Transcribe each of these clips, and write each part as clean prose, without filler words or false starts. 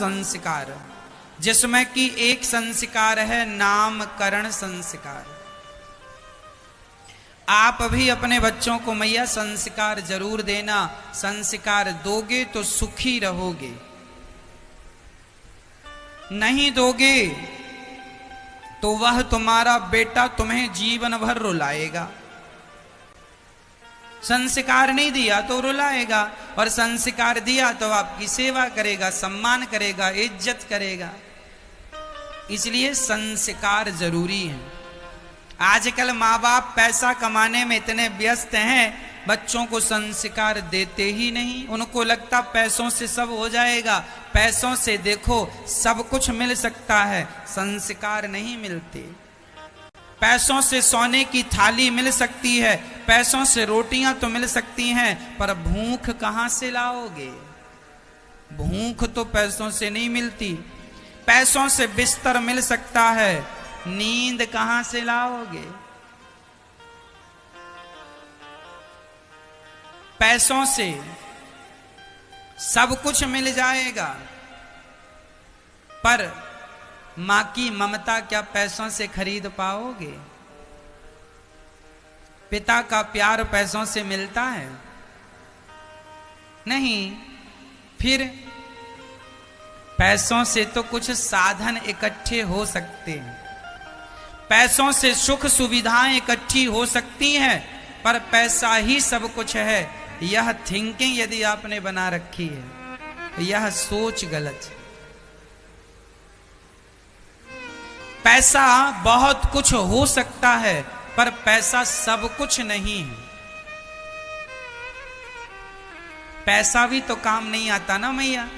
संस्कार, जिसमें कि एक संस्कार है नामकरण संस्कार। आप भी अपने बच्चों को मैया संस्कार जरूर देना। संस्कार दोगे तो सुखी रहोगे, नहीं दोगे तो वह तुम्हारा बेटा तुम्हें जीवन भर रुलाएगा। संस्कार नहीं दिया तो रुलाएगा, और संस्कार दिया तो आपकी सेवा करेगा, सम्मान करेगा, इज्जत करेगा। इसलिए संस्कार जरूरी है। आजकल माँ बाप पैसा कमाने में इतने व्यस्त हैं, बच्चों को संस्कार देते ही नहीं। उनको लगता पैसों से सब हो जाएगा, पैसों से देखो सब कुछ मिल सकता है, संस्कार नहीं मिलते। पैसों से सोने की थाली मिल सकती है, पैसों से रोटियां तो मिल सकती हैं, पर भूख कहां से लाओगे? भूख तो पैसों से नहीं मिलती। पैसों से बिस्तर मिल सकता है, नींद कहां से लाओगे? पैसों से सब कुछ मिल जाएगा, पर मां की ममता क्या पैसों से खरीद पाओगे? पिता का प्यार पैसों से मिलता है? नहीं। फिर पैसों से तो कुछ साधन इकट्ठे हो सकते हैं, पैसों से सुख सुविधाएं इकट्ठी हो सकती हैं, पर पैसा ही सब कुछ है, यह थिंकिंग यदि आपने बना रखी है, यह सोच गलत है। पैसा बहुत कुछ हो सकता है, पर पैसा सब कुछ नहीं है। पैसा भी तो काम नहीं आता ना मैया।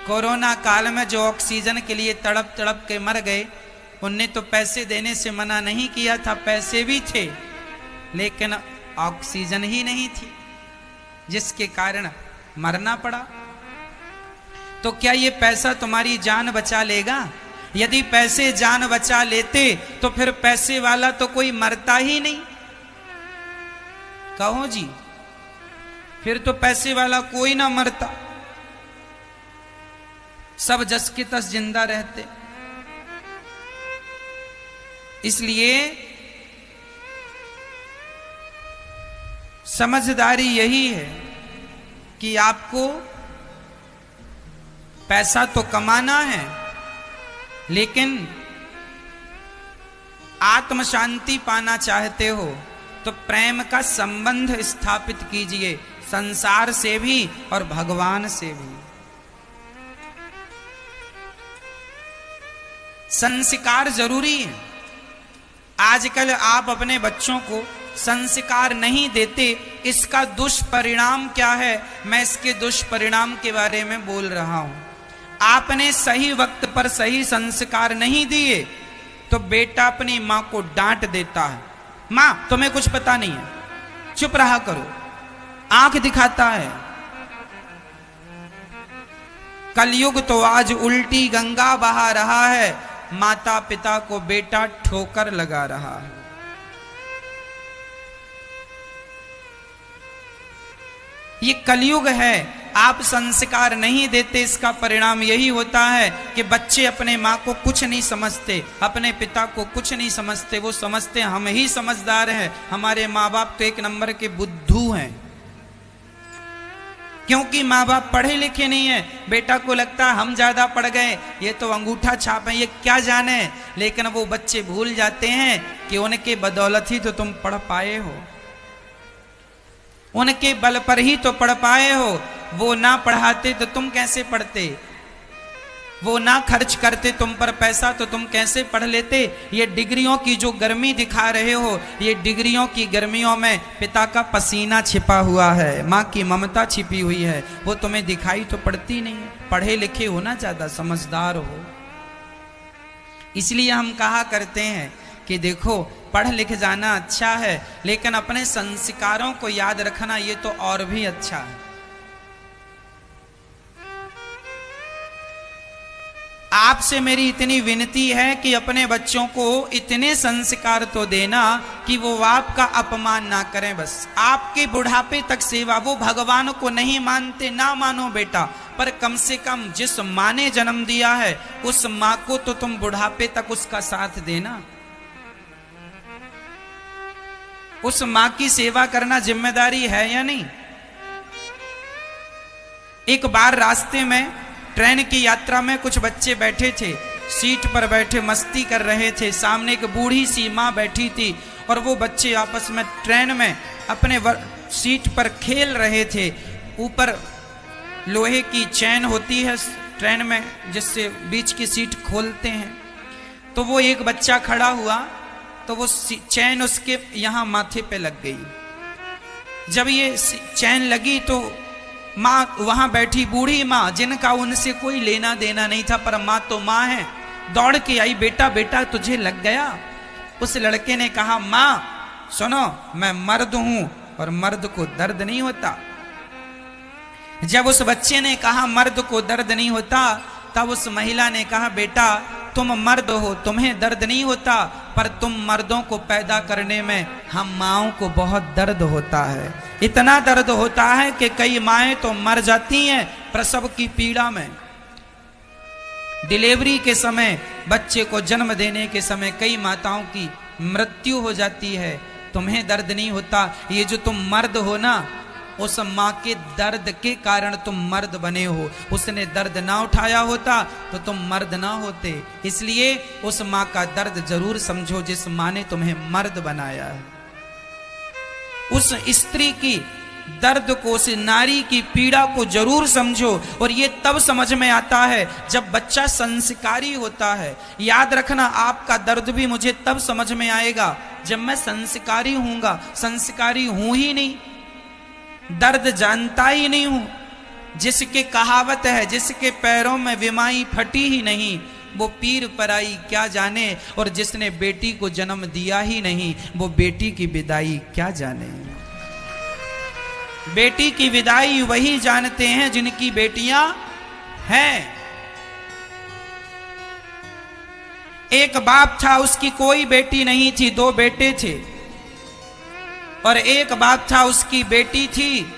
कोरोना काल में जो ऑक्सीजन के लिए तड़प तड़प के मर गए, उनने तो पैसे देने से मना नहीं किया था, पैसे भी थे, लेकिन ऑक्सीजन ही नहीं थी, जिसके कारण मरना पड़ा। तो क्या ये पैसा तुम्हारी जान बचा लेगा? यदि पैसे जान बचा लेते तो फिर पैसे वाला तो कोई मरता ही नहीं। कहो जी, फिर तो पैसे वाला कोई ना मरता, सब जस के तस जिंदा रहते। इसलिए समझदारी यही है कि आपको पैसा तो कमाना है, लेकिन आत्म शांति पाना चाहते हो तो प्रेम का संबंध स्थापित कीजिए, संसार से भी और भगवान से भी। संस्कार जरूरी है। आजकल आप अपने बच्चों को संस्कार नहीं देते, इसका दुष्परिणाम क्या है? मैं इसके दुष्परिणाम के बारे में बोल रहा हूं। आपने सही वक्त पर सही संस्कार नहीं दिए तो बेटा अपनी मां को डांट देता है, मां तुम्हें कुछ पता नहीं है, चुप रहा करो, आंख दिखाता है। कलयुग तो आज उल्टी गंगा बहा रहा है, माता पिता को बेटा ठोकर लगा रहा है। ये कलयुग है। आप संस्कार नहीं देते, इसका परिणाम यही होता है कि बच्चे अपने माँ को कुछ नहीं समझते, अपने पिता को कुछ नहीं समझते। वो समझते हम ही समझदार हैं, हमारे माँ बाप तो एक नंबर के बुद्धू हैं। क्योंकि माँ बाप पढ़े लिखे नहीं है, बेटा को लगता हम ज्यादा पढ़ गए, ये तो अंगूठा छाप है, ये क्या जाने। लेकिन वो बच्चे भूल जाते हैं कि उनके बदौलत ही तो तुम पढ़ पाए हो, उनके बल पर ही तो पढ़ पाए हो। वो ना पढ़ाते तो तुम कैसे पढ़ते? वो ना खर्च करते तुम पर पैसा तो तुम कैसे पढ़ लेते? ये डिग्रियों की जो गर्मी दिखा रहे हो, ये डिग्रियों की गर्मियों में पिता का पसीना छिपा हुआ है, माँ की ममता छिपी हुई है, वो तुम्हें दिखाई तो पड़ती नहीं है। पढ़े लिखे हो ना, ज्यादा समझदार हो। इसलिए हम कहा करते हैं कि देखो पढ़ लिख जाना अच्छा है, लेकिन अपने संस्कारों को याद रखना ये तो और भी अच्छा है। आपसे मेरी इतनी विनती है कि अपने बच्चों को इतने संस्कार तो देना कि वो आपका अपमान ना करें। बस आपके बुढ़ापे तक सेवा। वो भगवान को नहीं मानते, ना मानो बेटा, पर कम से कम जिस माँ ने जन्म दिया है उस माँ को तो तुम बुढ़ापे तक उसका साथ देना। उस माँ की सेवा करना जिम्मेदारी है या नहीं? एक बार रास्ते में ट्रेन की यात्रा में कुछ बच्चे बैठे थे, सीट पर बैठे मस्ती कर रहे थे। सामने एक बूढ़ी सी माँ बैठी थी और वो बच्चे आपस में ट्रेन में अपने सीट पर खेल रहे थे। ऊपर लोहे की चैन होती है ट्रेन में जिससे बीच की सीट खोलते हैं। तो वो एक बच्चा खड़ा हुआ तो वो चैन उसके यहाँ माथे पे लग गई। जब ये चैन लगी तो माँ वहां बैठी बूढ़ी माँ, जिनका उनसे कोई लेना देना नहीं था, पर माँ तो माँ है, दौड़ के आई, बेटा बेटा तुझे लग गया। उस लड़के ने कहा, माँ सुनो, मैं मर्द हूं और मर्द को दर्द नहीं होता। जब उस बच्चे ने कहा मर्द को दर्द नहीं होता, तब उस महिला ने कहा, बेटा तुम मर्द हो, तुम्हें दर्द नहीं होता, पर तुम मर्दों को पैदा करने में हम माँओं को बहुत दर्द होता है। इतना दर्द होता है कि कई माएँ तो मर जाती हैं प्रसव की पीड़ा में। डिलीवरी के समय, बच्चे को जन्म देने के समय कई माताओं की मृत्यु हो जाती है। तुम्हें दर्द नहीं होता, ये जो तुम मर्द हो ना, उस माँ के दर्द के कारण तुम मर्द बने हो। उसने दर्द ना उठाया होता तो तुम मर्द ना होते। इसलिए उस माँ का दर्द जरूर समझो जिस माँ ने तुम्हें मर्द बनाया है। उस स्त्री की दर्द को, उस नारी की पीड़ा को जरूर समझो। और ये तब समझ में आता है जब बच्चा संस्कारी होता है। याद रखना, आपका दर्द भी मुझे तब समझ में आएगा जब मैं संस्कारी हूंगा। संस्कारी हूं ही नहीं, दर्द जानता ही नहीं हूं। जिसके कहावत है, जिसके पैरों में विमाई फटी ही नहीं, वो पीर पराई क्या जाने। और जिसने बेटी को जन्म दिया ही नहीं, वो बेटी की विदाई क्या जाने। बेटी की विदाई वही जानते हैं जिनकी बेटियां हैं। एक बाप था, उसकी कोई बेटी नहीं थी, दो बेटे थे। और एक बाप था, उसकी बेटी थी।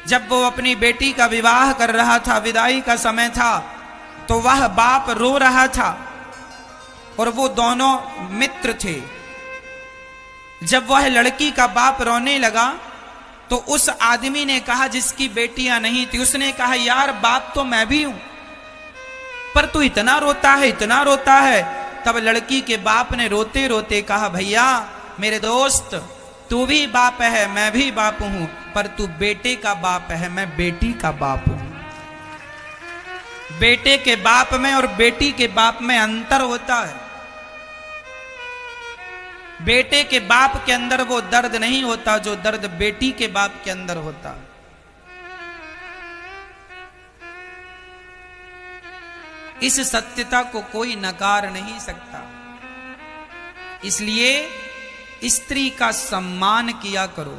जब वो अपनी बेटी का विवाह कर रहा था, विदाई का समय था, तो वह बाप रो रहा था और वो दोनों मित्र थे। जब वह लड़की का बाप रोने लगा तो उस आदमी ने कहा, जिसकी बेटियां नहीं थी, उसने कहा, यार बाप तो मैं भी हूं, पर तू इतना रोता है, इतना रोता है। तब लड़की के बाप ने रोते रोते कहा, भैया मेरे दोस्त, तू भी बाप है, मैं भी बाप हूं, पर तू बेटे का बाप है, मैं बेटी का बाप हूं। बेटे के बाप में और बेटी के बाप में अंतर होता है। बेटे के बाप के अंदर वो दर्द नहीं होता जो दर्द बेटी के बाप के अंदर होता। इस सत्यता को कोई नकार नहीं सकता। इसलिए स्त्री का सम्मान किया करो,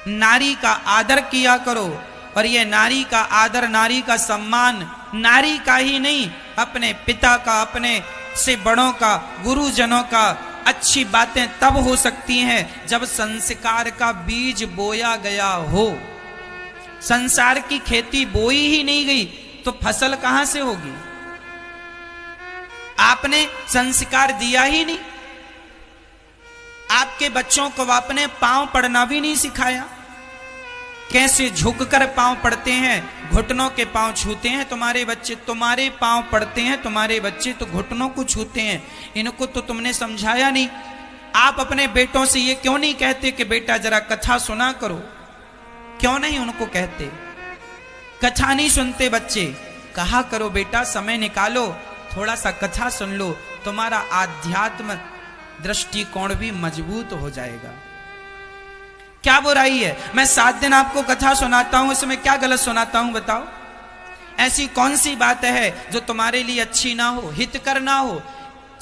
नारी का आदर किया करो। और यह नारी का आदर, नारी का सम्मान, नारी का ही नहीं, अपने पिता का, अपने से बड़ों का, गुरुजनों का। अच्छी बातें तब हो सकती हैं जब संस्कार का बीज बोया गया हो। संसार की खेती बोई ही नहीं गई तो फसल कहां से होगी? आपने संस्कार दिया ही नहीं। आपके बच्चों को आपने पांव पड़ना भी नहीं सिखाया। कैसे झुककर पांव पड़ते हैं, घुटनों के पांव छूते हैं तुम्हारे बच्चे। तुम्हारे पांव पड़ते हैं, तुम्हारे बच्चे तो घुटनों को छूते हैं। इनको तो तुमने समझाया नहीं। आप अपने बेटों से ये क्यों नहीं कहते कि बेटा जरा कथा सुना करो? क्यों नहीं उनको कहते? कथा नहीं सुनते बच्चे, कहा करो बेटा समय निकालो, थोड़ा सा कथा सुन लो, तुम्हारा आध्यात्म दृष्टिकोण भी मजबूत हो जाएगा। क्या बुराई है? मैं 7 दिन आपको कथा सुनाता हूं, इसमें क्या गलत सुनाता हूं बताओ? ऐसी कौन सी बात है जो तुम्हारे लिए अच्छी ना हो, हितकर ना हो?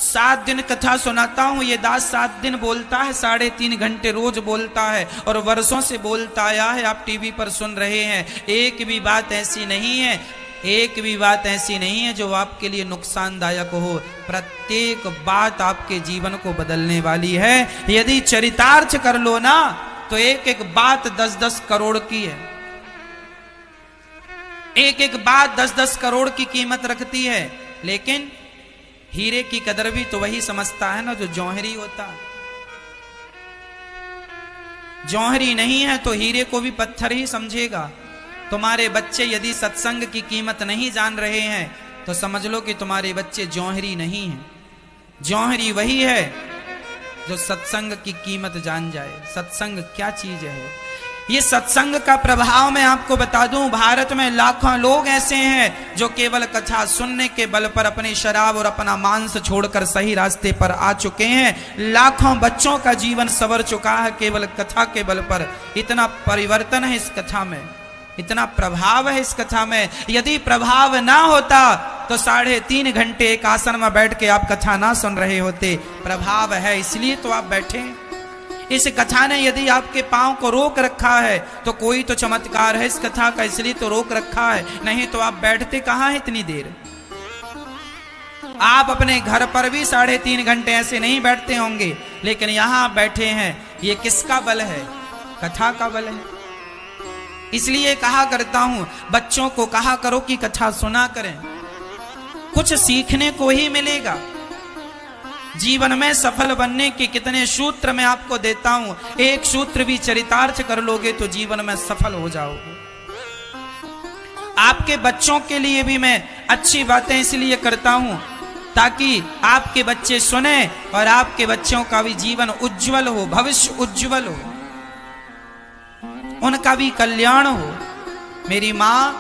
7 दिन कथा सुनाता हूं, ये दास 7 दिन बोलता है, 3.5 घंटे रोज बोलता है और वर्षों से बोलता आया है। आप टीवी पर सुन रहे हैं। एक भी बात ऐसी नहीं है, एक भी बात ऐसी नहीं है जो आपके लिए नुकसानदायक हो। प्रत्येक बात आपके जीवन को बदलने वाली है। यदि चरितार्थ कर लो ना तो एक एक बात 10-10 करोड़ की है। एक एक बात 10-10 करोड़ की कीमत रखती है, लेकिन हीरे की कदर भी तो वही समझता है ना जो जौहरी होता। जौहरी नहीं है तो हीरे को भी पत्थर ही समझेगा। तुम्हारे बच्चे यदि सत्संग की कीमत नहीं जान रहे हैं तो समझ लो कि तुम्हारे बच्चे जौहरी नहीं हैं। जौहरी वही है जो सत्संग की कीमत जान जाए। सत्संग क्या चीज है? ये सत्संग का प्रभाव मैं आपको बता दूं, भारत में लाखों लोग ऐसे हैं जो केवल कथा सुनने के बल पर अपनी शराब और अपना मांस छोड़कर सही रास्ते पर आ चुके हैं। लाखों बच्चों का जीवन संवर चुका है केवल कथा के बल पर। इतना परिवर्तन है इस कथा में, इतना प्रभाव है इस कथा में। यदि प्रभाव ना होता तो 3.5 घंटे एक आसन में बैठ के आप कथा ना सुन रहे होते। प्रभाव है इसलिए तो आप बैठे। इस कथा ने यदि आपके पांव को रोक रखा है तो कोई तो चमत्कार है इस कथा का, इसलिए तो रोक रखा है, नहीं तो आप बैठते कहां है इतनी देर। आप अपने घर पर भी 3.5 घंटे ऐसे नहीं बैठते होंगे, लेकिन यहां आप बैठे हैं। ये किसका बल है? कथा का बल है। इसलिए कहा करता हूं, बच्चों को कहा करो कि कथा सुना करें, कुछ सीखने को ही मिलेगा। जीवन में सफल बनने के कितने सूत्र मैं आपको देता हूं, एक सूत्र भी चरितार्थ कर लोगे तो जीवन में सफल हो जाओगे। आपके बच्चों के लिए भी मैं अच्छी बातें इसलिए करता हूं ताकि आपके बच्चे सुने और आपके बच्चों का भी जीवन उज्जवल हो, भविष्य उज्जवल हो, उनका भी कल्याण हो। मेरी मां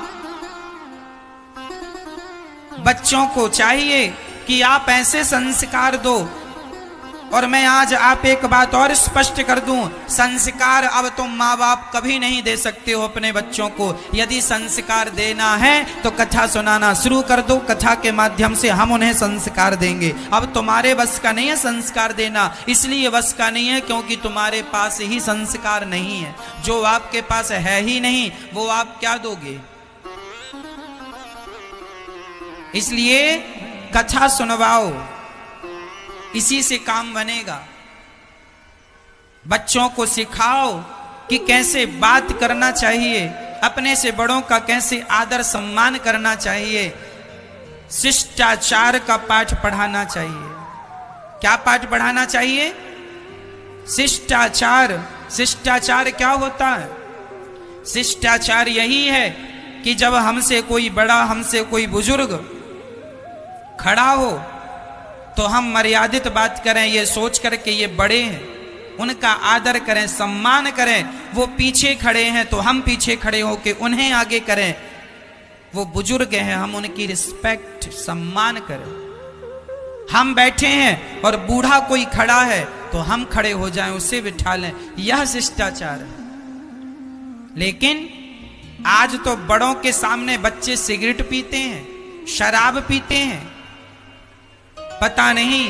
बच्चों को चाहिए कि आप ऐसे संस्कार दो। और मैं आज आप एक बात और स्पष्ट कर दूं, संस्कार अब तुम माँ बाप कभी नहीं दे सकते हो अपने बच्चों को। यदि संस्कार देना है तो कथा सुनाना शुरू कर दो, कथा के माध्यम से हम उन्हें संस्कार देंगे। अब तुम्हारे बस का नहीं है संस्कार देना, इसलिए बस का नहीं है क्योंकि तुम्हारे पास ही संस्कार नहीं है। जो आपके पास है ही नहीं वो आप क्या दोगे? इसलिए कथा सुनवाओ, इसी से काम बनेगा। बच्चों को सिखाओ कि कैसे बात करना चाहिए, अपने से बड़ों का कैसे आदर सम्मान करना चाहिए। शिष्टाचार का पाठ पढ़ाना चाहिए। क्या पाठ पढ़ाना चाहिए? शिष्टाचार। शिष्टाचार क्या होता है? शिष्टाचार यही है कि जब हमसे कोई बड़ा, हमसे कोई बुजुर्ग खड़ा हो तो हम मर्यादित बात करें, ये सोच करके ये बड़े हैं, उनका आदर करें, सम्मान करें। वो पीछे खड़े हैं तो हम पीछे खड़े होके उन्हें आगे करें। वो बुजुर्ग हैं, हम उनकी रिस्पेक्ट, सम्मान करें। हम बैठे हैं और बूढ़ा कोई खड़ा है तो हम खड़े हो जाएं, उसे बिठा लें। यह शिष्टाचार है। लेकिन आज तो बड़ों के सामने बच्चे सिगरेट पीते हैं, शराब पीते हैं। पता नहीं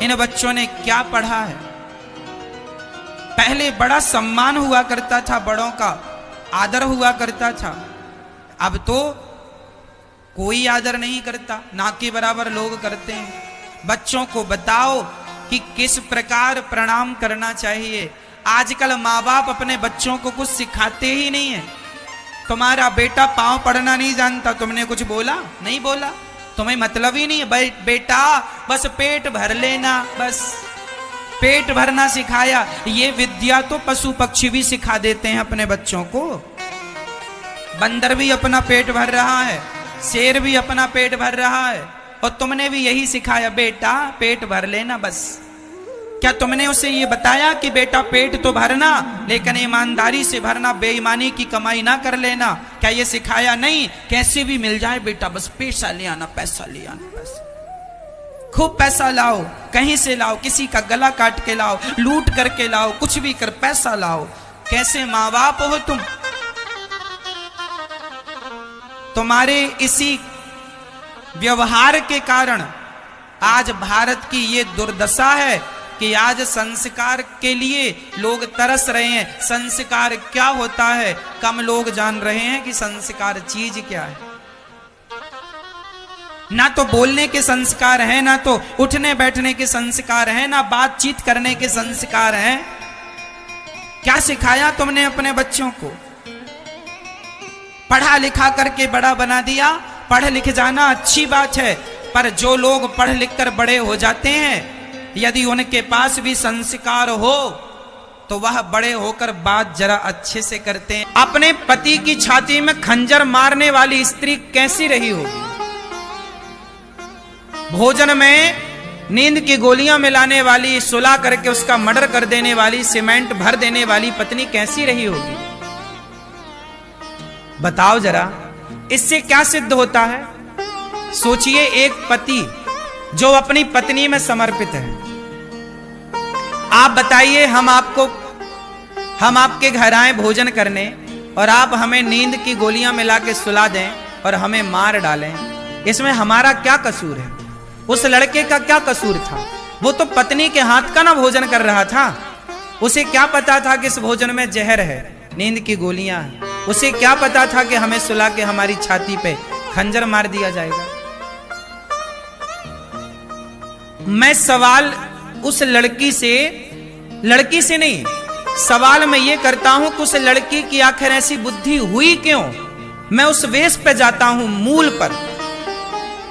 इन बच्चों ने क्या पढ़ा है। पहले बड़ा सम्मान हुआ करता था, बड़ों का आदर हुआ करता था। अब तो कोई आदर नहीं करता, ना के बराबर लोग करते हैं। बच्चों को बताओ कि किस प्रकार प्रणाम करना चाहिए। आजकल माँ बाप अपने बच्चों को कुछ सिखाते ही नहीं है। तुम्हारा बेटा पांव पड़ना नहीं जानता, तुमने कुछ बोला? नहीं बोला, तुम्हें मतलब ही नहीं है। बेटा बस पेट भर लेना, बस पेट भरना सिखाया। ये विद्या तो पशु पक्षी भी सिखा देते हैं अपने बच्चों को। बंदर भी अपना पेट भर रहा है, शेर भी अपना पेट भर रहा है, और तुमने भी यही सिखाया, बेटा पेट भर लेना बस। क्या तुमने उसे ये बताया कि बेटा पेट तो भरना, लेकिन ईमानदारी से भरना, बेईमानी की कमाई ना कर लेना? क्या ये सिखाया? नहीं। कैसे भी मिल जाए बेटा, बस पैसा ले आना, पैसा ले आना, पैसा, खूब पैसा लाओ, कहीं से लाओ, किसी का गला काट के लाओ, लूट करके लाओ, कुछ भी कर पैसा लाओ। कैसे माँ बाप हो तुम? तुम्हारे इसी व्यवहार के कारण आज भारत की ये दुर्दशा है कि आज संस्कार के लिए लोग तरस रहे हैं। संस्कार क्या होता है कम लोग जान रहे हैं कि संस्कार चीज क्या है। ना तो बोलने के संस्कार हैं, ना तो उठने बैठने के संस्कार हैं, ना बातचीत करने के संस्कार हैं। क्या सिखाया तुमने अपने बच्चों को? पढ़ा लिखा करके बड़ा बना दिया। पढ़ लिख जाना अच्छी बात है, पर जो लोग पढ़ लिख कर बड़े हो जाते हैं, यदि उनके पास भी संस्कार हो तो वह बड़े होकर बात जरा अच्छे से करते हैं। अपने पति की छाती में खंजर मारने वाली स्त्री कैसी रही होगी? भोजन में नींद की गोलियां मिलाने वाली, सुला करके उसका मर्डर कर देने वाली, सीमेंट भर देने वाली पत्नी कैसी रही होगी? बताओ जरा, इससे क्या सिद्ध होता है? सोचिए, एक पति जो अपनी पत्नी में समर्पित है। आप बताइए, हम आपके घर आए भोजन करने और आप हमें नींद की गोलियां मिला के सुला दें और हमें मार डालें, इसमें हमारा क्या कसूर है? उस लड़के का क्या कसूर था? वो तो पत्नी के हाथ का ना भोजन कर रहा था। उसे क्या पता था कि इस भोजन में जहर है, नींद की गोलियां हैं? उसे क्या पता था कि हमें सुला के हमारी छाती पे खंजर मार दिया जाएगा? मैं सवाल उस लड़की से नहीं, सवाल मैं ये करता हूं कि उस लड़की की आखिर ऐसी बुद्धि हुई क्यों? मैं उस वेश पे जाता हूं, मूल पर,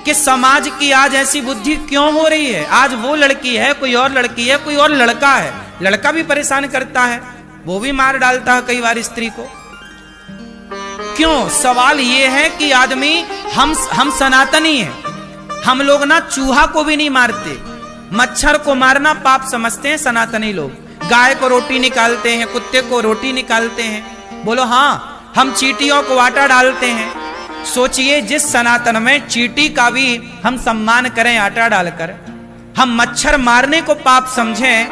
कि समाज की आज ऐसी बुद्धि क्यों हो रही है? आज वो लड़की है, कोई और लड़की है, कोई और लड़का है, लड़का भी परेशान करता है, वो भी मार डालता है कई बार स्त्री को। क्यों? सवाल ये है कि आदमी, हम सनातनी हैं, हम लोग ना चूहा को भी नहीं मारते, मच्छर को मारना पाप समझते हैं सनातनी लोग। गाय को रोटी निकालते हैं, कुत्ते को रोटी निकालते हैं। बोलो हाँ, हम चींटियों को आटा डालते हैं। सोचिए, जिस सनातन में चींटी का भी हम सम्मान करें आटा डालकर, हम मच्छर मारने को पाप समझें,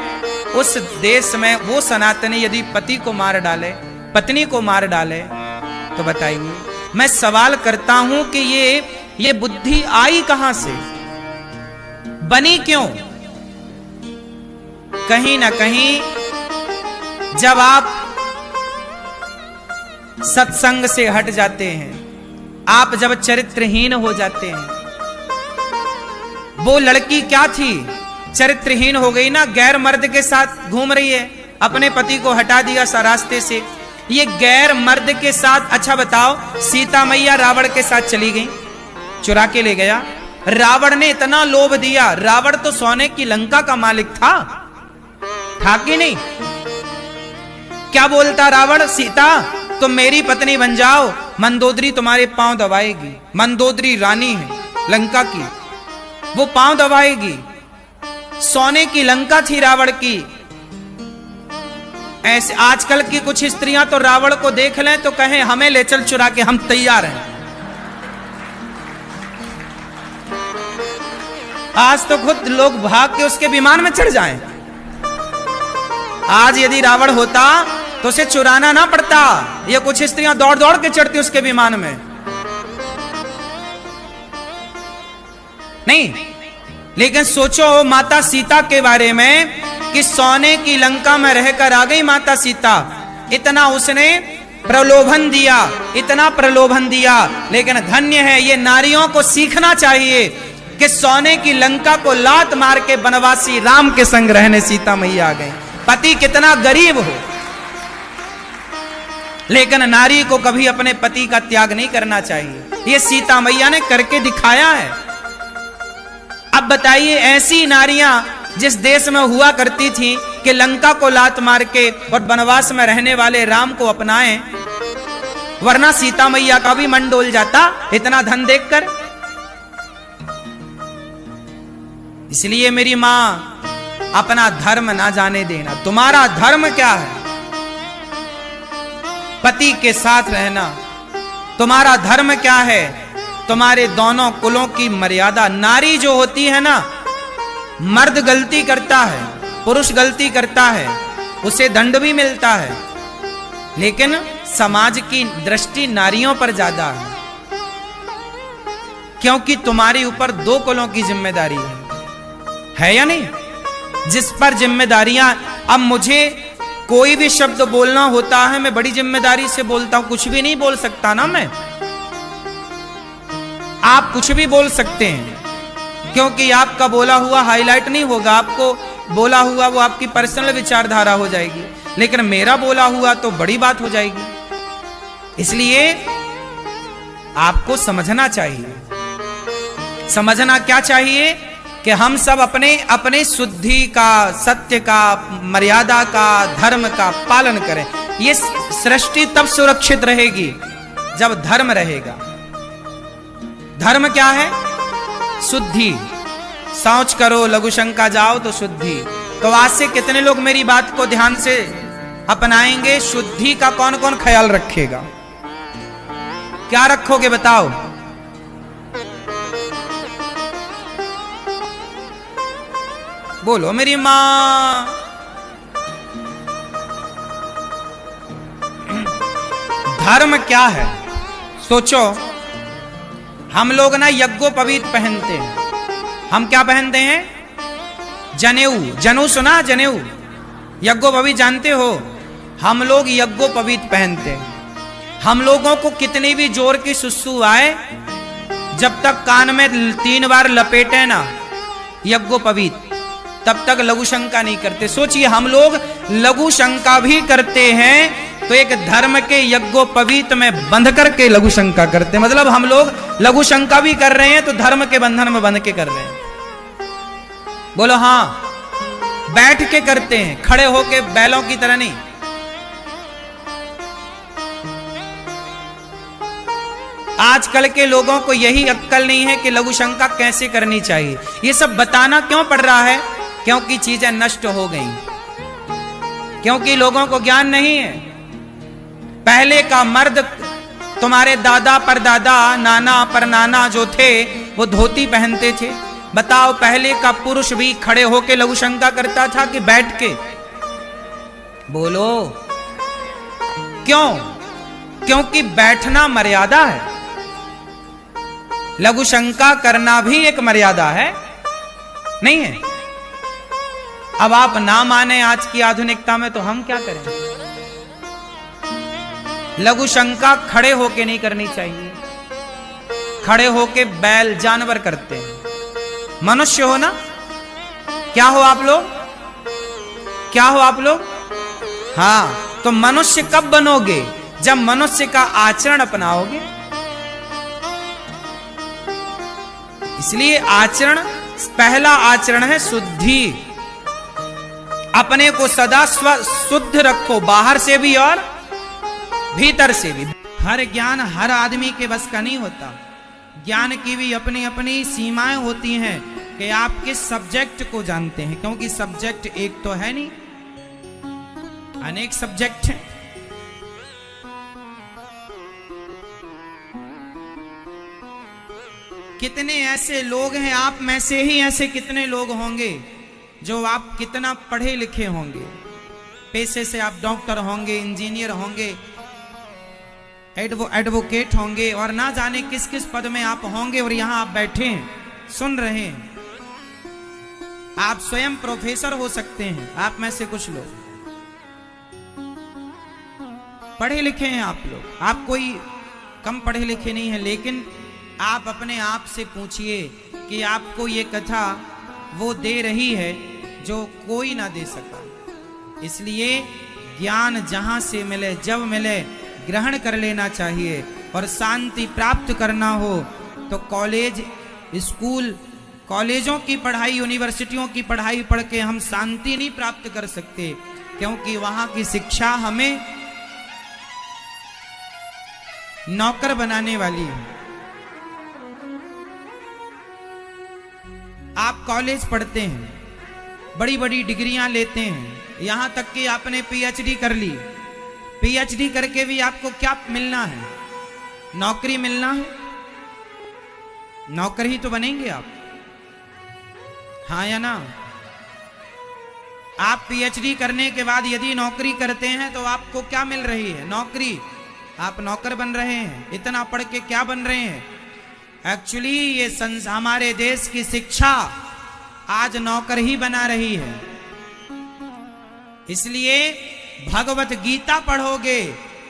उस देश में वो सनातनी यदि पति को मार डाले, पत्नी को मार डाले, तो बताइए। मैं सवाल करता हूं कि ये बुद्धि आई कहां से, बनी क्यों? कहीं ना कहीं जब आप सत्संग से हट जाते हैं, आप जब चरित्रहीन हो जाते हैं। वो लड़की क्या थी? चरित्रहीन हो गई ना, गैर मर्द के साथ घूम रही है, अपने पति को हटा दिया सा रास्ते से, ये गैर मर्द के साथ। अच्छा बताओ, सीता मैया रावण के साथ चली गई, चुरा के ले गया। रावण ने इतना लोभ दिया, रावण तो सोने की लंका का मालिक था कि नहीं? क्या बोलता रावण? सीता तुम मेरी पत्नी बन जाओ, मंदोदरी तुम्हारे पांव दबाएगी। मंदोदरी रानी है लंका की, वो पांव दबाएगी। सोने की लंका थी रावण की। ऐसे आजकल की कुछ स्त्रियां तो रावण को देख लें तो कहें हमें ले चल चुरा के, हम तैयार हैं। आज तो खुद लोग भाग के उसके विमान में चढ़ जाएं। आज यदि रावण होता तो उसे चुराना ना पड़ता, ये कुछ स्त्रियां दौड़ दौड़ के चढ़ती उसके विमान में। नहीं, लेकिन सोचो माता सीता के बारे में कि सोने की लंका में रहकर आ गई माता सीता। इतना उसने प्रलोभन दिया, इतना प्रलोभन दिया। लेकिन धन्य है, ये नारियों को सीखना चाहिए कि सोने की लंका को लात मार के वनवासी राम के संग रहने सीता मैया आ गई। पति कितना गरीब हो, लेकिन नारी को कभी अपने पति का त्याग नहीं करना चाहिए। ये सीता मैया ने करके दिखाया है। अब बताइए, ऐसी नारियां जिस देश में हुआ करती थी कि लंका को लात मार के और वनवास में रहने वाले राम को अपनाएं, वरना सीता मैया का भी मन डोल जाता इतना धन देखकर। इसलिए मेरी मां, अपना धर्म ना जाने देना। तुम्हारा धर्म क्या है? पति के साथ रहना। तुम्हारा धर्म क्या है? तुम्हारे दोनों कुलों की मर्यादा। नारी जो होती है ना, मर्द गलती करता है, पुरुष गलती करता है, उसे दंड भी मिलता है, लेकिन समाज की दृष्टि नारियों पर ज्यादा है, क्योंकि तुम्हारे ऊपर दो कुलों की जिम्मेदारी है या नहीं? जिस पर जिम्मेदारियां, अब मुझे कोई भी शब्द बोलना होता है, मैं बड़ी जिम्मेदारी से बोलता हूं। कुछ भी नहीं बोल सकता ना मैं, आप कुछ भी बोल सकते हैं, क्योंकि आपका बोला हुआ हाईलाइट नहीं होगा, आपको बोला हुआ वो आपकी पर्सनल विचारधारा हो जाएगी, लेकिन मेरा बोला हुआ तो बड़ी बात हो जाएगी। इसलिए आपको समझना चाहिए। समझना क्या चाहिए कि हम सब अपने अपने शुद्धि का, सत्य का, मर्यादा का, धर्म का पालन करें। ये सृष्टि तब सुरक्षित रहेगी जब धर्म रहेगा। धर्म क्या है? शुद्धि। शौच करो, लघु शंका जाओ तो शुद्धि। तो आज से कितने लोग मेरी बात को ध्यान से अपनाएंगे? शुद्धि का कौन कौन ख्याल रखेगा? क्या रखोगे बताओ? बोलो मेरी मां। धर्म क्या है? सोचो। हम लोग ना यज्ञोपवीत पहनते हैं। हम क्या पहनते हैं? जनेऊ। जनेऊ सुना? जनेऊ यज्ञोपवीत जानते हो? हम लोग यज्ञोपवीत पहनते हैं। हम लोगों को कितनी भी जोर की सुसु आए, जब तक कान में 3 बार लपेटे ना यज्ञोपवीत, तब तक लघु शंका नहीं करते। सोचिए, हम लोग लघु शंका भी करते हैं तो एक धर्म के यज्ञोपवीत में बंध करके लघु शंका करते हैं। मतलब हम लोग लघु शंका भी कर रहे हैं तो धर्म के बंधन में बंध के कर रहे हैं। बोलो हाँ। बैठ के करते हैं, खड़े होके बैलों की तरह नहीं। आजकल के लोगों को यही अक्कल नहीं है कि लघु शंका कैसे करनी चाहिए। ये सब बताना क्यों पड़ रहा है? क्योंकि चीजें नष्ट हो गई, क्योंकि लोगों को ज्ञान नहीं है। पहले का मर्द, तुम्हारे दादा परदादा, नाना परनाना जो थे, वो धोती पहनते थे। बताओ, पहले का पुरुष भी खड़े होके लघु शंका करता था कि बैठ के? बोलो क्यों? क्योंकि बैठना मर्यादा है। लघु शंका करना भी एक मर्यादा है, नहीं है? अब आप ना माने आज की आधुनिकता में, तो हम क्या करें? लघु शंका खड़े होके नहीं करनी चाहिए। खड़े होके बैल जानवर करते हैं। मनुष्य हो ना? क्या हो आप लोग? क्या हो आप लोग? हाँ, तो मनुष्य कब बनोगे? जब मनुष्य का आचरण अपनाओगे। इसलिए आचरण, पहला आचरण है शुद्धि। अपने को सदा शुद्ध रखो, बाहर से भी और भीतर से भी। हर ज्ञान हर आदमी के बस का नहीं होता। ज्ञान की भी अपनी अपनी सीमाएं होती हैं कि आप किस सब्जेक्ट को जानते हैं, क्योंकि सब्जेक्ट एक तो है नहीं, अनेक सब्जेक्ट हैं। कितने ऐसे लोग हैं, आप में से ही ऐसे कितने लोग होंगे जो आप कितना पढ़े लिखे होंगे, पेशे से आप डॉक्टर होंगे, इंजीनियर होंगे, एडवोकेट होंगे, और ना जाने किस किस पद में आप होंगे, और यहां आप बैठे हैं, सुन रहे हैं। आप स्वयं प्रोफेसर हो सकते हैं। आप में से कुछ लोग पढ़े लिखे हैं। आप लोग, आप कोई कम पढ़े लिखे नहीं है, लेकिन आप अपने आप से पूछिए कि आपको ये कथा वो दे रही है जो कोई ना दे सका। इसलिए ज्ञान जहां से मिले, जब मिले, ग्रहण कर लेना चाहिए। और शांति प्राप्त करना हो तो कॉलेज, स्कूल, कॉलेजों की पढ़ाई, यूनिवर्सिटियों की पढ़ाई पढ़ के हम शांति नहीं प्राप्त कर सकते, क्योंकि वहां की शिक्षा हमें नौकर बनाने वाली है। आप कॉलेज पढ़ते हैं, बड़ी बड़ी डिग्रियां लेते हैं, यहां तक कि आपने पीएचडी कर ली। पीएचडी करके भी आपको क्या मिलना है? नौकरी मिलना है। नौकर ही तो बनेंगे आप, हाँ या ना? आप पीएचडी करने के बाद यदि नौकरी करते हैं तो आपको क्या मिल रही है? नौकरी। आप नौकर बन रहे हैं। इतना पढ़ के क्या बन रहे हैं? एक्चुअली ये हमारे देश की शिक्षा आज नौकर ही बना रही है। इसलिए भगवत गीता पढ़ोगे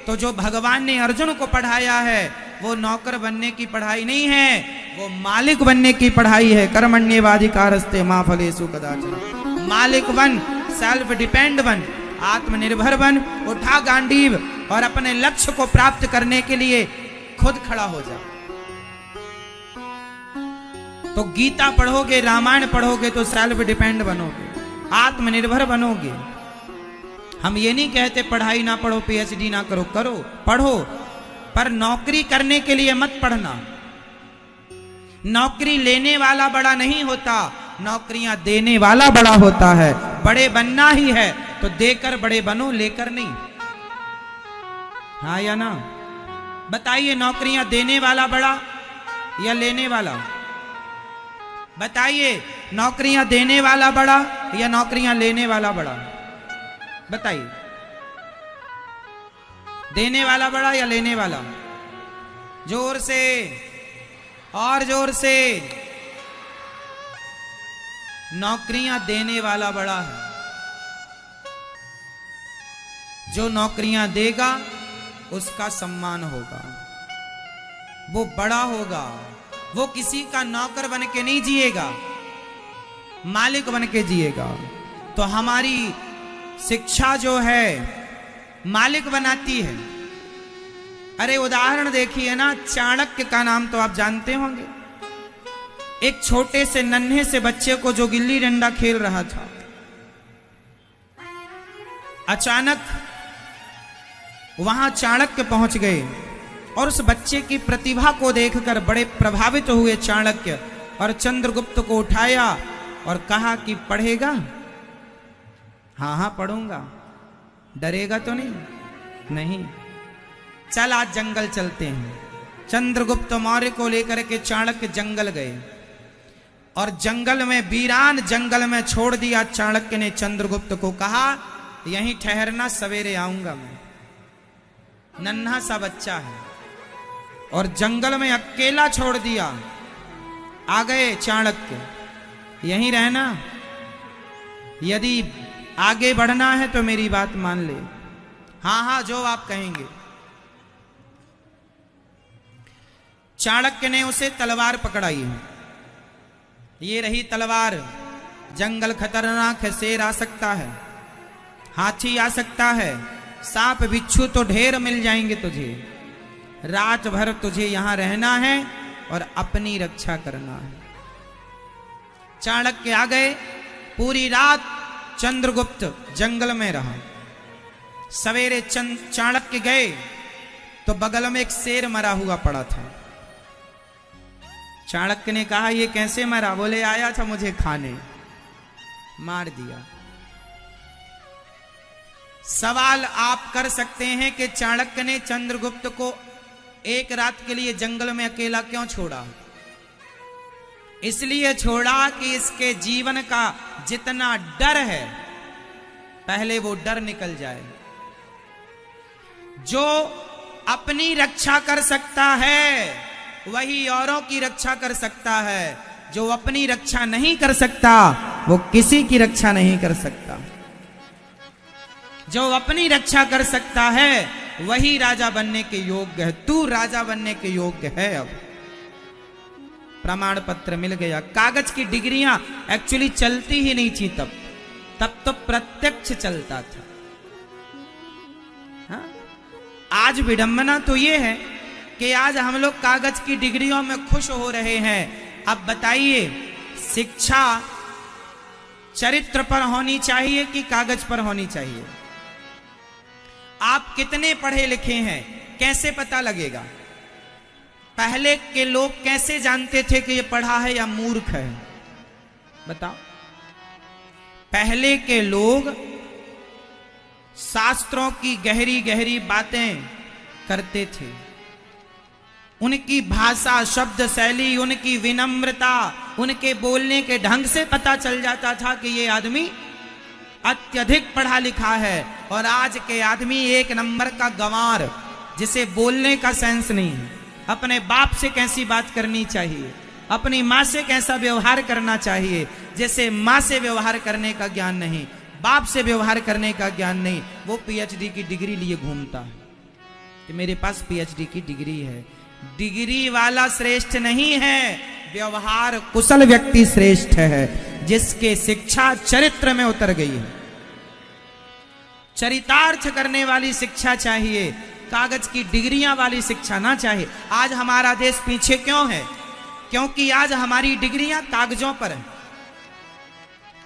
तो जो भगवान ने अर्जुन को पढ़ाया है वो नौकर बनने की पढ़ाई नहीं है, वो मालिक बनने की पढ़ाई है। कर्मण्येवाधिकारस्ते मा फलेषु कदाचन। मालिक बन, सेल्फ डिपेंड बन, आत्मनिर्भर बन, उठा गांडीव और अपने लक्ष्य को प्राप्त करने के लिए खुद खड़ा हो जा। तो गीता पढ़ोगे, रामायण पढ़ोगे तो सेल्फ डिपेंड बनोगे, आत्मनिर्भर बनोगे। हम ये नहीं कहते पढ़ाई ना पढ़ो, पीएचडी ना करो, करो पढ़ो, पर नौकरी करने के लिए मत पढ़ना। नौकरी लेने वाला बड़ा नहीं होता, नौकरियां देने वाला बड़ा होता है। बड़े बनना ही है तो देकर बड़े बनो, लेकर नहीं। हाँ या ना? बताइए, नौकरियां देने वाला बड़ा या लेने वाला? बताइए, नौकरियां देने वाला बड़ा या नौकरियां लेने वाला बड़ा? बताइए, देने वाला बड़ा या लेने वाला? जोर से और जोर से। नौकरियां देने वाला बड़ा है। जो नौकरियां देगा उसका सम्मान होगा, वो बड़ा होगा। वो किसी का नौकर बन के नहीं जिएगा, मालिक बन के जिएगा। तो हमारी शिक्षा जो है मालिक बनाती है। अरे उदाहरण देखिए ना, चाणक्य का नाम तो आप जानते होंगे। एक छोटे से नन्हे से बच्चे को जो गिल्ली डंडा खेल रहा था, अचानक वहां चाणक्य पहुंच गए और उस बच्चे की प्रतिभा को देखकर बड़े प्रभावित हुए चाणक्य, और चंद्रगुप्त को उठाया और कहा कि पढ़ेगा? हाँ हाँ पढ़ूंगा। डरेगा तो नहीं? नहीं। चल आज जंगल चलते हैं। चंद्रगुप्त मौर्य को लेकर के चाणक्य जंगल गए और जंगल में, वीरान जंगल में छोड़ दिया। चाणक्य ने चंद्रगुप्त को कहा, यहीं ठहरना, सवेरे आऊंगा मैं। नन्हा सा बच्चा है और जंगल में अकेला छोड़ दिया। आ गए चाणक्य, यहीं रहना, यदि आगे बढ़ना है तो मेरी बात मान ले। हाँ हाँ, जो आप कहेंगे। चाणक्य ने उसे तलवार पकड़ाई। ये रही तलवार। जंगल खतरनाक है, शेर आ सकता है, हाथी आ सकता है, सांप बिच्छू तो ढेर मिल जाएंगे तुझे। रात भर तुझे यहां रहना है और अपनी रक्षा करना है। चाणक्य आ गए। पूरी रात चंद्रगुप्त जंगल में रहा। सवेरे चाणक्य गए तो बगल में एक शेर मरा हुआ पड़ा था। चाणक्य ने कहा, ये कैसे मरा? बोले, आया था मुझे खाने, मार दिया। सवाल आप कर सकते हैं कि चाणक्य ने चंद्रगुप्त को एक रात के लिए जंगल में अकेला क्यों छोड़ा? इसलिए छोड़ा कि इसके जीवन का जितना डर है, पहले वो डर निकल जाए। जो अपनी रक्षा कर सकता है वही औरों की रक्षा कर सकता है। जो अपनी रक्षा नहीं कर सकता वो किसी की रक्षा नहीं कर सकता। जो अपनी रक्षा कर सकता है वही राजा बनने के योग्य है। तू राजा बनने के योग्य है। अब प्रमाण पत्र मिल गया। कागज की डिग्रियां एक्चुअली चलती ही नहीं थी तब तो प्रत्यक्ष चलता था। हाँ? आज विडंबना तो ये है कि आज हम लोग कागज की डिग्रियों में खुश हो रहे हैं। अब बताइए, शिक्षा चरित्र पर होनी चाहिए कि कागज पर होनी चाहिए? आप कितने पढ़े लिखे हैं कैसे पता लगेगा? पहले के लोग कैसे जानते थे कि ये पढ़ा है या मूर्ख है? बताओ। पहले के लोग शास्त्रों की गहरी गहरी बातें करते थे। उनकी भाषा, शब्द शैली, उनकी विनम्रता, उनके बोलने के ढंग से पता चल जाता था कि ये आदमी अत्यधिक पढ़ा लिखा है। और आज के आदमी एक नंबर का गंवार, जिसे बोलने का सेंस नहीं है। अपने बाप से कैसी बात करनी चाहिए, अपनी माँ से कैसा व्यवहार करना चाहिए, जैसे माँ से व्यवहार करने का ज्ञान नहीं, बाप से व्यवहार करने का ज्ञान नहीं। वो पीएचडी की डिग्री लिए घूमता है कि मेरे पास पीएचडी की डिग्री है। डिग्री वाला श्रेष्ठ नहीं है, व्यवहार कुशल व्यक्ति श्रेष्ठ है, जिसके शिक्षा चरित्र में उतर गई है। चरितार्थ करने वाली शिक्षा चाहिए, कागज की डिग्रियां वाली शिक्षा ना चाहिए। आज हमारा देश पीछे क्यों है? क्योंकि आज हमारी डिग्रियां कागजों पर हैं।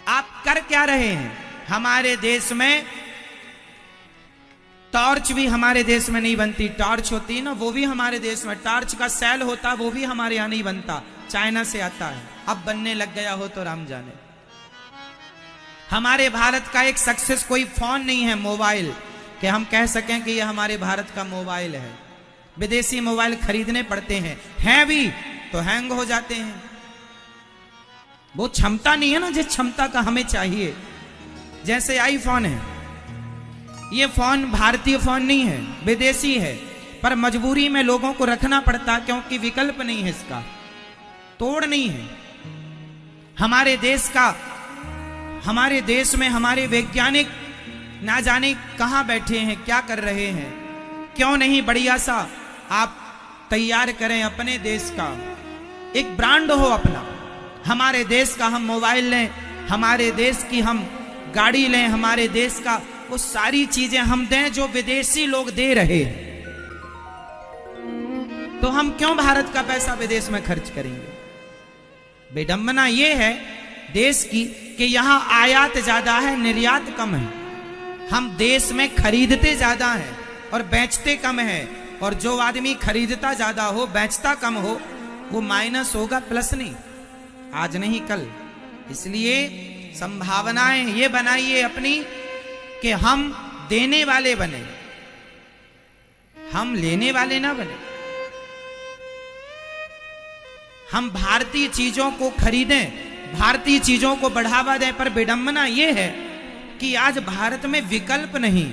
आप कर क्या रहे हैं? हमारे देश में टॉर्च भी हमारे देश में नहीं बनती। टॉर्च होती है ना, वो भी हमारे देश में। टॉर्च का सेल होता, वो भी हमारे यहां नहीं बनता, चाइना से आता है। अब बनने लग गया हो तो राम जाने। हमारे भारत का एक सक्सेस कोई फोन नहीं है, मोबाइल, कि हम कह सकें कि यह हमारे भारत का मोबाइल है। विदेशी मोबाइल खरीदने पड़ते हैं भी तो हैंग हो जाते हैं। वो क्षमता नहीं है ना जिस क्षमता का हमें चाहिए। जैसे आईफोन है, ये फोन भारतीय फोन नहीं है, विदेशी है, पर मजबूरी में लोगों को रखना पड़ता क्योंकि विकल्प नहीं है, इसका तोड़ नहीं है। हमारे देश में हमारे वैज्ञानिक ना जाने कहां बैठे हैं, क्या कर रहे हैं। क्यों नहीं बढ़िया सा आप तैयार करें अपने देश का, एक ब्रांड हो अपना। हमारे देश का हम मोबाइल लें, हमारे देश की हम गाड़ी लें, हमारे देश का वो सारी चीजें हम दें जो विदेशी लोग दे रहे हैं। तो हम क्यों भारत का पैसा विदेश में खर्च करेंगे? विडंबना ये है देश की कि यहां आयात ज्यादा है, निर्यात कम है। हम देश में खरीदते ज्यादा हैं और बेचते कम है। और जो आदमी खरीदता ज्यादा हो, बेचता कम हो, वो माइनस होगा, प्लस नहीं। आज नहीं कल। इसलिए संभावनाएं ये बनाइए अपनी कि हम देने वाले बने, हम लेने वाले ना बने। हम भारतीय चीजों को खरीदें, भारतीय चीजों को बढ़ावा दें। पर विडंबना यह है कि आज भारत में विकल्प नहीं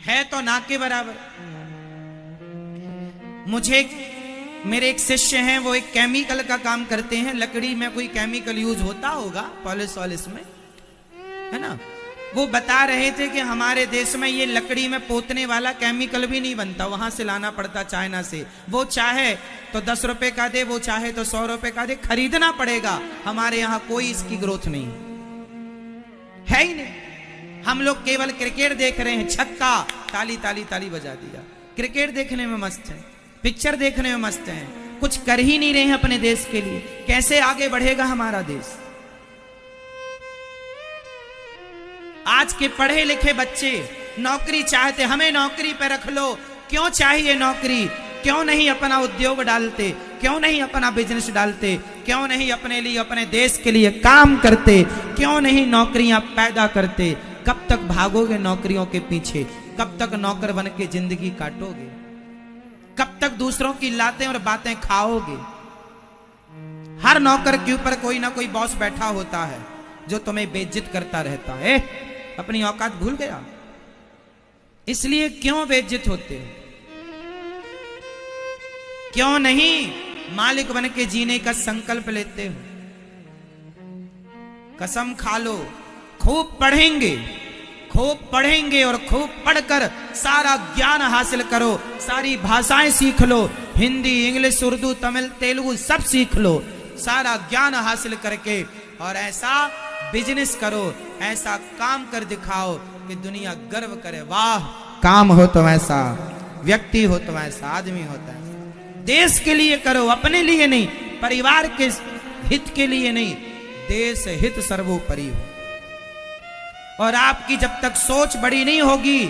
है तो ना के बराबर। मेरे एक शिष्य हैं, वो एक केमिकल का काम करते हैं। लकड़ी में कोई केमिकल यूज होता होगा, पॉलिश वॉलिश में, है ना। वो बता रहे थे कि हमारे देश में ये लकड़ी में पोतने वाला केमिकल भी नहीं बनता, वहां से लाना पड़ता चाइना से। वो चाहे तो 10 रुपए का दे, वो चाहे तो 100 रुपए का दे, खरीदना पड़ेगा। हमारे यहाँ कोई इसकी ग्रोथ नहीं है ही नहीं। हम लोग केवल क्रिकेट देख रहे हैं, छक्का, ताली ताली ताली बजा दिया। क्रिकेट देखने में मस्त है, पिक्चर देखने में मस्त है, कुछ कर ही नहीं रहे हैं अपने देश के लिए। कैसे आगे बढ़ेगा हमारा देश? आज के पढ़े लिखे बच्चे नौकरी चाहते, हमें नौकरी पे रख लो। क्यों चाहिए नौकरी? क्यों नहीं अपना उद्योग डालते? क्यों नहीं अपना बिजनेस डालते? क्यों नहीं अपने लिए, अपने देश के लिए काम करते? क्यों नहीं नौकरियां पैदा करते? कब तक भागोगे नौकरियों के पीछे? कब तक नौकर बन के जिंदगी काटोगे? कब तक दूसरों की लातें और बातें खाओगे? हर नौकर के ऊपर कोई ना कोई बॉस बैठा होता है जो तुम्हें बेइज्जत करता रहता है। अपनी औकात भूल गया? इसलिए क्यों बेइज्जत होते हो? क्यों नहीं मालिक बन के जीने का संकल्प लेते हो? कसम खा लो, खूब पढ़ेंगे और खूब पढ़कर सारा ज्ञान हासिल करो, सारी भाषाएं सीख लो, हिंदी, इंग्लिश, उर्दू, तमिल, तेलुगु सब सीख लो, सारा ज्ञान हासिल करके और ऐसा बिजनेस करो, ऐसा काम कर दिखाओ कि दुनिया गर्व करे, वाह, काम हो तो ऐसा, व्यक्ति हो तो ऐसा, आदमी होता है। देश के लिए करो, अपने लिए नहीं, परिवार के हित के लिए नहीं, देश हित सर्वोपरि हो। और आपकी जब तक सोच बड़ी नहीं होगी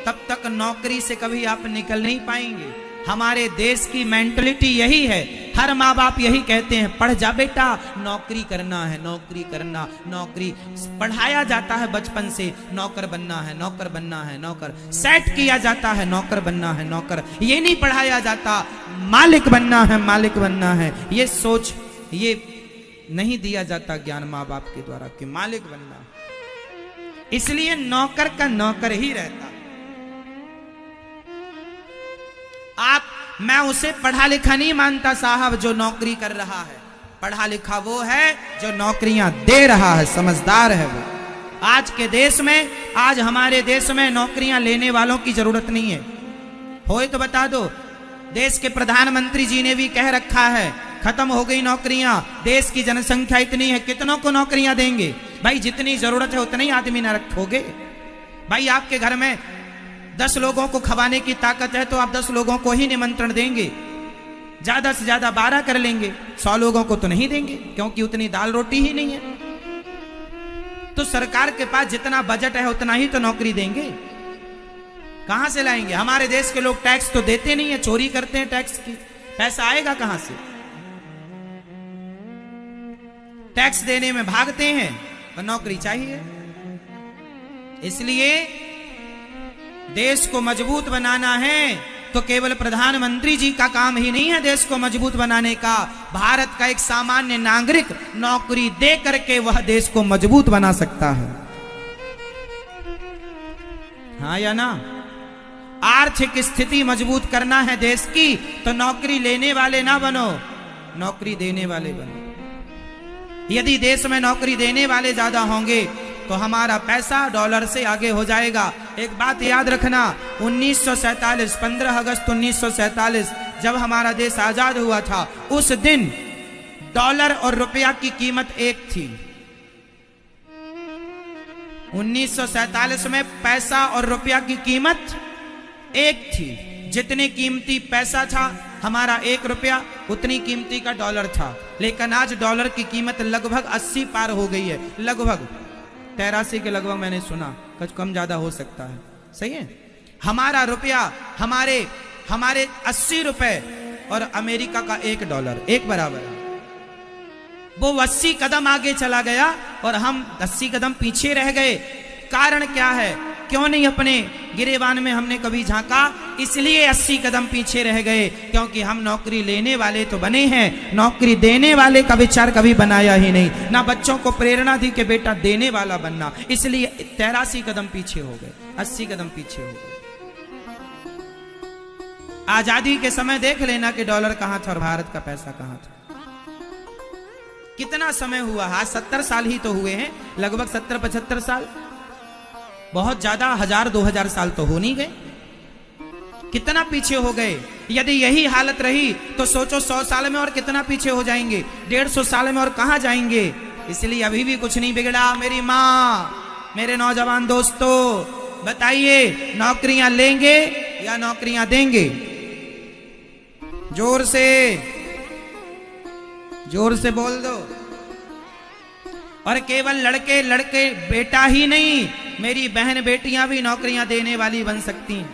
तब तक नौकरी से कभी आप निकल नहीं पाएंगे। हमारे देश की मेंटलिटी यही है। हर माँ बाप यही कहते हैं, पढ़ जा बेटा, नौकरी करना है, नौकरी करना, नौकरी पढ़ाया जाता है बचपन से, नौकर बनना है, नौकर बनना है, नौकर सेट किया जाता है, नौकर बनना है, नौकर। ये नहीं पढ़ाया जाता मालिक बनना है, मालिक बनना है। ये सोच, ये नहीं दिया जाता ज्ञान माँ बाप के द्वारा कि मालिक बनना है। इसलिए नौकर का नौकर ही रहता। मैं उसे पढ़ा लिखा नहीं मानता साहब जो नौकरी कर रहा है। पढ़ा लिखा वो है जो नौकरियां दे रहा है, समझदार है वो। आज के देश में, आज हमारे देश में नौकरियां लेने वालों की जरूरत नहीं है। होए तो बता दो। देश के प्रधानमंत्री जी ने भी कह रखा है, खत्म हो गई नौकरियां, देश की जनसंख्या इतनी है, कितनों को नौकरियां देंगे? भाई जितनी जरूरत है उतने ही आदमी ना रखोगे। भाई आपके घर में 10 लोगों को खवाने की ताकत है तो आप 10 लोगों को ही निमंत्रण देंगे। ज्यादा से ज्यादा 12 कर लेंगे, 100 लोगों को तो नहीं देंगे क्योंकि उतनी दाल रोटी ही नहीं है। तो सरकार के पास जितना बजट है उतना ही तो नौकरी देंगे, कहां से लाएंगे? हमारे देश के लोग टैक्स तो देते नहीं है, चोरी करते हैं टैक्स की, पैसा आएगा कहां से? टैक्स देने में भागते हैं, तो नौकरी चाहिए। इसलिए देश को मजबूत बनाना है तो केवल प्रधानमंत्री जी का काम ही नहीं है देश को मजबूत बनाने का। भारत का एक सामान्य नागरिक नौकरी दे करके वह देश को मजबूत बना सकता है, हाँ या ना? आर्थिक स्थिति मजबूत करना है देश की तो नौकरी लेने वाले ना बनो, नौकरी देने वाले बनो। यदि देश में नौकरी देने वाले ज्यादा होंगे तो हमारा पैसा डॉलर से आगे हो जाएगा। एक बात याद रखना, 1947 15 अगस्त 1947 जब हमारा देश आजाद हुआ था, उस दिन डॉलर और रुपया की कीमत एक थी। 1947 में पैसा और रुपया की कीमत एक थी। जितने कीमती पैसा था हमारा 1 रुपया, उतनी कीमती का डॉलर था। लेकिन आज डॉलर की कीमत लगभग 80 पार हो गई है, लगभग 83 के लगभग मैंने सुना, कुछ कम ज्यादा हो सकता है, सही है। हमारा रुपया हमारे 80 रुपए और अमेरिका का 1 डॉलर एक बराबर है। वो 80 कदम आगे चला गया और हम 80 कदम पीछे रह गए। कारण क्या है? क्यों नहीं अपने गिरेबान में हमने कभी झांका? इसलिए 80 कदम पीछे रह गए क्योंकि हम नौकरी लेने वाले तो बने हैं, नौकरी देने वाले का विचार कभी बनाया ही नहीं। ना बच्चों को प्रेरणा दी कि बेटा देने वाला बनना, इसलिए 83 कदम पीछे हो गए, 80 कदम पीछे हो गए। आजादी के समय देख लेना कि डॉलर कहां था और भारत का पैसा कहां था। कितना समय हुआ? आज 70 साल ही तो हुए हैं, लगभग 70-75 साल, बहुत ज्यादा 1000-2000 साल तो हो नहीं गए। कितना पीछे हो गए। यदि यही हालत रही तो सोचो 100 साल में और कितना पीछे हो जाएंगे, 150 साल में और कहां जाएंगे। इसलिए अभी भी कुछ नहीं बिगड़ा। मेरी माँ, मेरे नौजवान दोस्तों, बताइए नौकरियां लेंगे या नौकरियां देंगे? जोर से बोल दो। और केवल लड़के बेटा ही नहीं, मेरी बहन बेटियां भी नौकरियां देने वाली बन सकती हैं।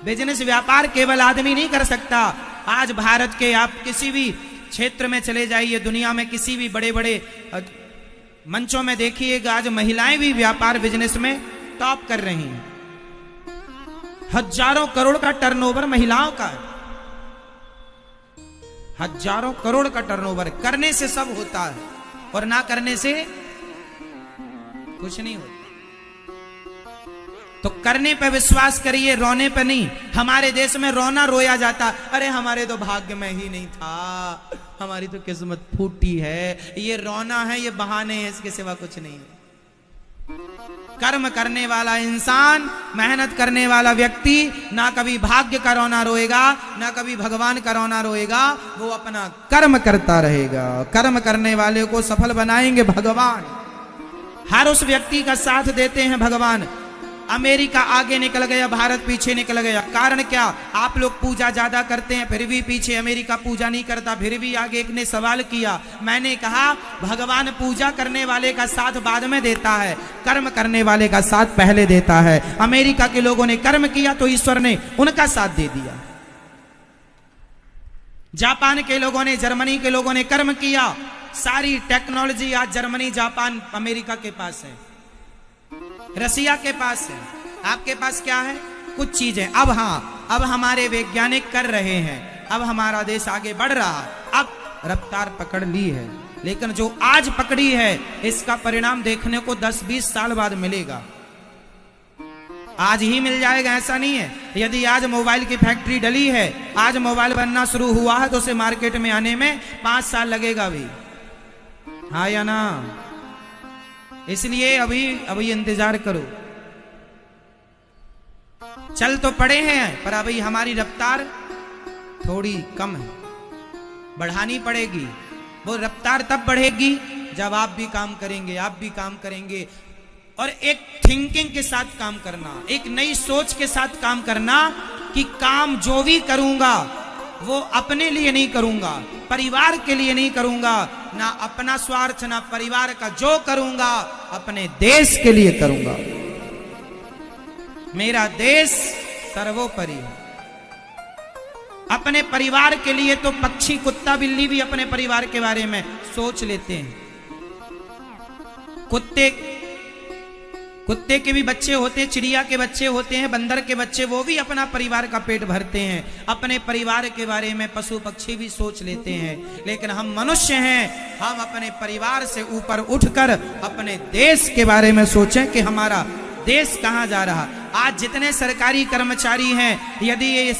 बिजनेस व्यापार केवल आदमी नहीं कर सकता। आज भारत के आप किसी भी क्षेत्र में चले जाइए, दुनिया में किसी भी बड़े बड़े मंचों में देखिएगा, आज महिलाएं भी व्यापार बिजनेस में टॉप कर रही हैं। हजारों करोड़ का टर्नओवर महिलाओं का है, हजारों करोड़ का टर्नओवर। करने से सब होता है और ना करने से कुछ नहीं होता। तो करने पे विश्वास करिए, रोने पे नहीं। हमारे देश में रोना रोया जाता, अरे हमारे तो भाग्य में ही नहीं था, हमारी तो किस्मत फूटी है। ये रोना है, ये बहाने हैं, इसके सिवा कुछ नहीं है। कर्म करने वाला इंसान, मेहनत करने वाला व्यक्ति ना कभी भाग्य का रोना रोएगा, ना कभी भगवान का रोना रोएगा। वो अपना कर्म करता रहेगा। कर्म करने वाले को सफल बनाएंगे भगवान। हर उस व्यक्ति का साथ देते हैं भगवान। अमेरिका आगे निकल गया, भारत पीछे निकल गया। कारण क्या? आप लोग पूजा ज्यादा करते हैं, फिर भी पीछे अमेरिका पूजा नहीं करता। फिर भी आगे एक ने सवाल किया, मैंने कहा भगवान पूजा करने वाले का साथ बाद में देता है, कर्म करने वाले का साथ पहले देता है। अमेरिका के लोगों ने कर्म किया तो ईश्वर ने उनका साथ दे दिया। जापान के लोगों ने, जर्मनी के लोगों ने कर्म किया। सारी टेक्नोलॉजी आज जर्मनी, जापान, अमेरिका के पास है, रसिया के पास है। आपके पास क्या है? कुछ चीजें। अब हाँ, अब हमारे वैज्ञानिक कर रहे हैं, अब हमारा देश आगे बढ़ रहा है, अब रफ्तार पकड़ ली है। लेकिन जो आज पकड़ी है इसका परिणाम देखने को 10-20 साल बाद मिलेगा। आज ही मिल जाएगा ऐसा नहीं है। यदि आज मोबाइल की फैक्ट्री डली है, आज मोबाइल बनना शुरू हुआ है, तो उसे मार्केट में आने में 5 साल लगेगा भी, हाँ या ना? इसलिए अभी इंतजार करो। चल तो पड़े हैं पर अभी हमारी रफ्तार थोड़ी कम है, बढ़ानी पड़ेगी। वो रफ्तार तब बढ़ेगी जब आप भी काम करेंगे, आप भी काम करेंगे। और एक थिंकिंग के साथ काम करना, एक नई सोच के साथ काम करना कि काम जो भी करूंगा वो अपने लिए नहीं करूंगा, परिवार के लिए नहीं करूंगा, ना अपना स्वार्थ ना परिवार का, जो करूंगा अपने देश के लिए करूंगा। मेरा देश सर्वोपरि है। अपने परिवार के लिए तो पक्षी, कुत्ता, बिल्ली भी अपने परिवार के बारे में सोच लेते हैं। कुत्ते के भी बच्चे होते हैं, चिड़िया के बच्चे होते हैं, बंदर के बच्चे, वो भी अपना परिवार का पेट भरते हैं। अपने परिवार के बारे में पशु पक्षी भी सोच लेते हैं। लेकिन हम मनुष्य हैं, हम अपने परिवार से ऊपर उठकर अपने देश के बारे में सोचें कि हमारा देश कहां जा रहा। आज जितने सरकारी कर्मचारी हैं, यदि ये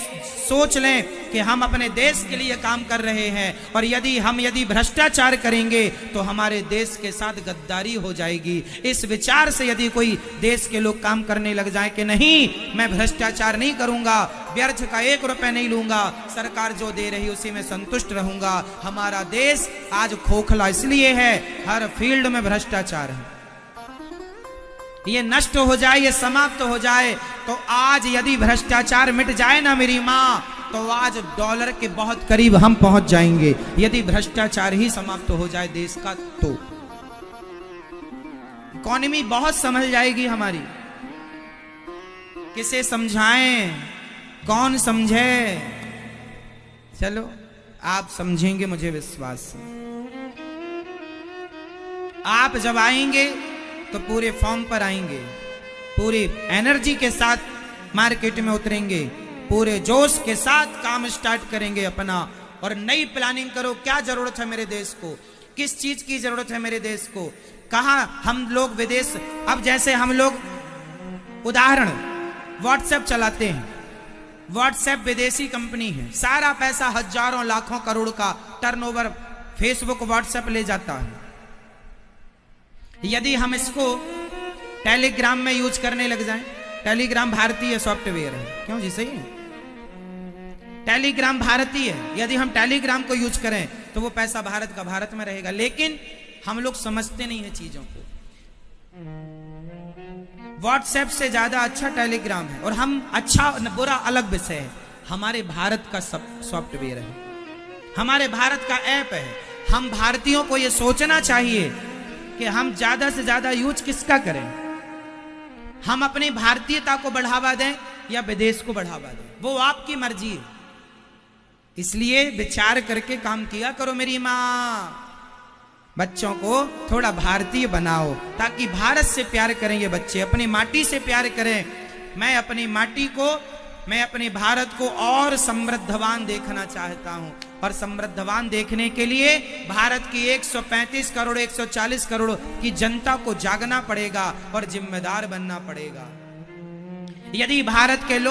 सोच लें कि हम अपने देश के लिए काम कर रहे हैं, और यदि भ्रष्टाचार करेंगे तो हमारे देश के साथ गद्दारी हो जाएगी, इस विचार से यदि कोई देश के लोग काम करने लग जाए कि नहीं, मैं भ्रष्टाचार नहीं करूंगा, व्यर्थ का 1 रुपए नहीं लूंगा, सरकार जो दे रही उसी में संतुष्ट रहूंगा, हमारा देश आज खोखला इसलिए है, हर फील्ड में भ्रष्टाचार है। ये नष्ट हो जाए, ये समाप्त हो जाए, तो आज यदि भ्रष्टाचार मिट जाए ना मेरी माँ, तो आज डॉलर के बहुत करीब हम पहुंच जाएंगे। यदि भ्रष्टाचार ही समाप्त हो जाए देश का, तो इकोनॉमी बहुत संभल जाएगी हमारी। किसे समझाएं, कौन समझे? चलो आप समझेंगे, मुझे विश्वास है। आप जब आएंगे तो पूरे फॉर्म पर आएंगे, पूरी एनर्जी के साथ मार्केट में उतरेंगे, पूरे जोश के साथ काम स्टार्ट करेंगे अपना, और नई प्लानिंग करो, क्या जरूरत है मेरे देश को, किस चीज की जरूरत है मेरे देश को, कहां हम लोग विदेश। अब जैसे हम लोग उदाहरण व्हाट्सएप चलाते हैं, व्हाट्सएप विदेशी कंपनी है, सारा पैसा हजारों लाखों करोड़ का टर्नओवर फेसबुक व्हाट्सएप ले जाता है। यदि हम इसको टेलीग्राम में यूज करने लग जाएं, टेलीग्राम भारतीय सॉफ्टवेयर है, क्यों जी? सही है, टेलीग्राम भारतीय है। यदि हम टेलीग्राम को यूज करें तो वो पैसा भारत का भारत में रहेगा। लेकिन हम लोग समझते नहीं है चीजों को। व्हाट्सएप से ज्यादा अच्छा टेलीग्राम है, और हम अच्छा बुरा अलग विषय है, हमारे भारत का सॉफ्टवेयर है, हमारे भारत का ऐप है। हम भारतीयों को ये सोचना चाहिए कि हम ज्यादा से ज्यादा यूज किसका करें, हम अपनी भारतीयता को बढ़ावा दें या विदेश को बढ़ावा दें, वो आपकी मर्जी है। इसलिए विचार करके काम किया करो मेरी माँ। बच्चों को थोड़ा भारतीय बनाओ, ताकि भारत से प्यार करें ये बच्चे, अपनी माटी से प्यार करें। मैं अपनी माटी को, मैं अपने भारत को और समृद्धवान देखना चाहता हूं, और समृद्धवान देखने के लिए भारत की 135 करोड़ 140 करोड़ की जनता को जागना पड़ेगा और जिम्मेदार बनना पड़ेगा। यदि भारत के लोग